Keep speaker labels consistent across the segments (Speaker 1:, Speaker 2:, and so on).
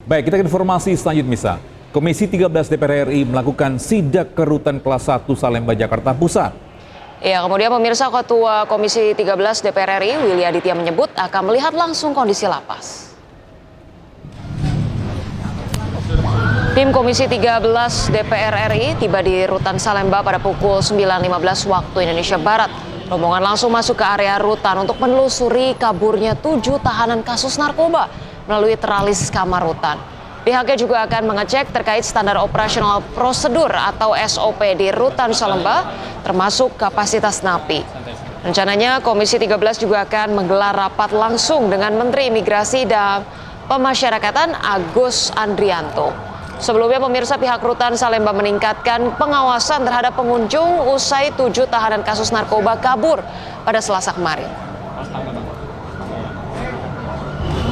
Speaker 1: Baik, kita ke informasi selanjutnya, Misa. Komisi 13 DPR RI melakukan sidak ke rutan kelas 1 Salemba, Jakarta Pusat.
Speaker 2: Ya, kemudian pemirsa, Ketua Komisi 13 DPR RI, Willy Aditya menyebut akan melihat langsung kondisi lapas. Tim Komisi 13 DPR RI tiba di rutan Salemba pada pukul 9.15 waktu Indonesia Barat. Rombongan langsung masuk ke area rutan untuk menelusuri kaburnya 7 tahanan kasus narkoba melalui teralis kamar rutan. Pihaknya juga akan mengecek terkait standar operasional prosedur atau SOP di rutan Salemba, termasuk kapasitas napi. Rencananya Komisi 13 juga akan menggelar rapat langsung dengan Menteri Imigrasi dan Pemasyarakatan Agus Andrianto. Sebelumnya pemirsa, pihak rutan Salemba meningkatkan pengawasan terhadap pengunjung usai 7 tahanan kasus narkoba kabur pada Selasa kemarin.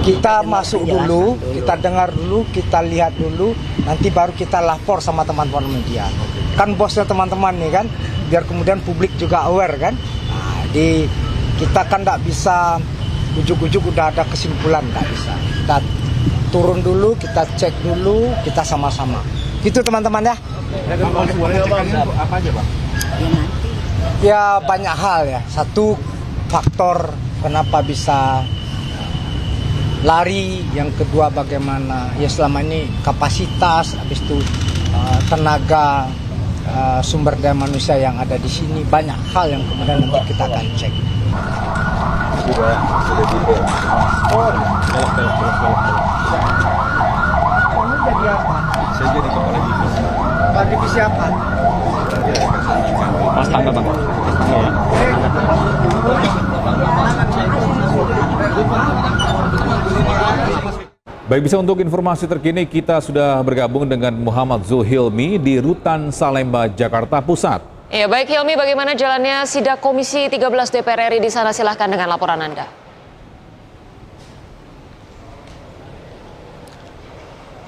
Speaker 3: Kita masuk dulu, kita dengar dulu, kita lihat dulu, nanti baru kita lapor sama teman-teman media. Kan bosnya teman-teman nih kan, biar kemudian publik juga aware kan. Nah, kita kan nggak bisa ujuk-ujuk udah ada kesimpulan, nggak bisa. Kita turun dulu, kita cek dulu, kita sama-sama. Gitu teman-teman ya.
Speaker 4: Apa aja Bang?
Speaker 3: Ya banyak hal ya. Satu, faktor kenapa bisa lari, yang kedua bagaimana ya selama ini kapasitas, habis itu tenaga sumber daya manusia yang ada di sini, banyak hal yang kemudian nanti kita akan cek.
Speaker 4: Sudah di
Speaker 3: Kamu jadi apa?
Speaker 4: Saya jadi kepala divisi.
Speaker 3: Kepala divisi apa?
Speaker 4: Mas tangga Bang.
Speaker 1: Baik, bisa untuk informasi terkini kita sudah bergabung dengan Muhammad Zulhilmi di rutan Salemba, Jakarta Pusat.
Speaker 2: Ya, baik Hilmi, bagaimana jalannya sidak Komisi 13 DPR RI di sana? Silahkan dengan laporan Anda.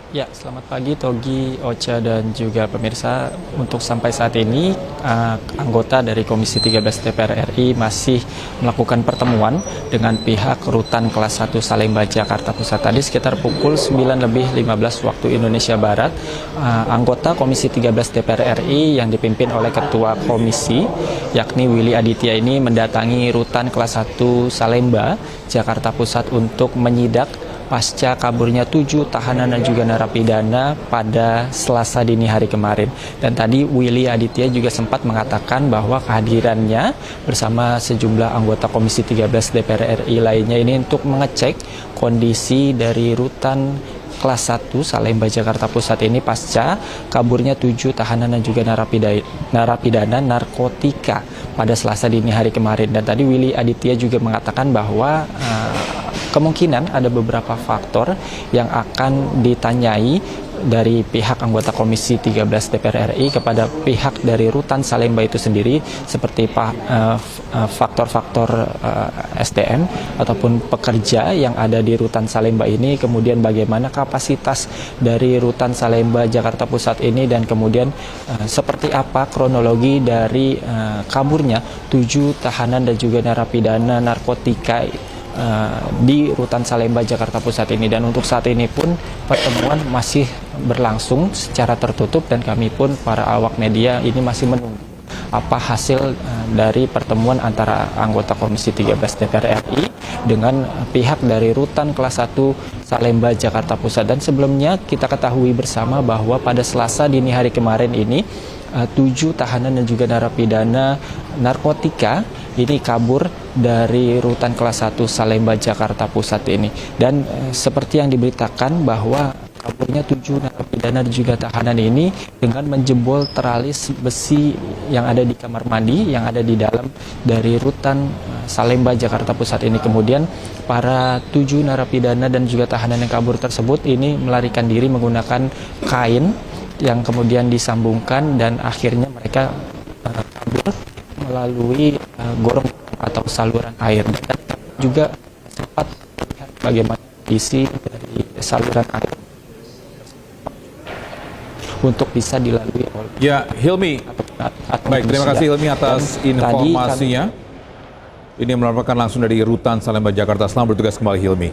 Speaker 5: Ya, selamat pagi Togi, Ocha, dan juga pemirsa. Untuk sampai saat ini, anggota dari Komisi 13 DPR RI masih melakukan pertemuan dengan pihak rutan kelas 1 Salemba, Jakarta Pusat. Tadi sekitar pukul 9.15 waktu Indonesia Barat, anggota Komisi 13 DPR RI yang dipimpin oleh Ketua Komisi, yakni Willy Aditya ini mendatangi rutan kelas 1 Salemba, Jakarta Pusat untuk menyidak pasca kaburnya 7 tahanan dan juga narapidana pada Selasa dini hari kemarin. Dan tadi Willy Aditya juga sempat mengatakan bahwa kehadirannya bersama sejumlah anggota Komisi 13 DPR RI lainnya ini untuk mengecek kondisi dari rutan kelas 1 Salemba, Jakarta Pusat ini pasca kaburnya 7 tahanan dan juga narapidana narkotika pada Selasa dini hari kemarin. Dan tadi Willy Aditya juga mengatakan bahwa kemungkinan ada beberapa faktor yang akan ditanyai dari pihak anggota Komisi 13 DPR RI kepada pihak dari rutan Salemba itu sendiri, seperti faktor-faktor SDM ataupun pekerja yang ada di rutan Salemba ini, kemudian bagaimana kapasitas dari rutan Salemba Jakarta Pusat ini, dan kemudian seperti apa kronologi dari kaburnya 7 tahanan dan juga narapidana narkotika di rutan Salemba, Jakarta Pusat ini. Dan untuk saat ini pun pertemuan masih berlangsung secara tertutup, dan kami pun para awak media ini masih menunggu apa hasil dari pertemuan antara anggota Komisi 13 DPR RI dengan pihak dari rutan kelas 1 Salemba, Jakarta Pusat. Dan sebelumnya kita ketahui bersama bahwa pada Selasa dini hari kemarin ini 7 tahanan dan juga narapidana narkotika ini kabur dari rutan kelas 1 Salemba, Jakarta Pusat ini. Dan seperti yang diberitakan bahwa kaburnya 7 narapidana dan juga tahanan ini dengan menjebol teralis besi yang ada di kamar mandi yang ada di dalam dari rutan Salemba, Jakarta Pusat ini. Kemudian para 7 narapidana dan juga tahanan yang kabur tersebut ini melarikan diri menggunakan kain yang kemudian disambungkan, dan akhirnya mereka kabur melalui gorong atau saluran air. Dan juga sempat melihat bagaimana isi dari saluran air untuk bisa dilalui oleh.
Speaker 1: Ya, Hilmi. Baik, terima kasih Hilmi atas informasinya. Ini melaporkan langsung dari rutan Salemba, Jakarta. Selamat bertugas kembali Hilmi.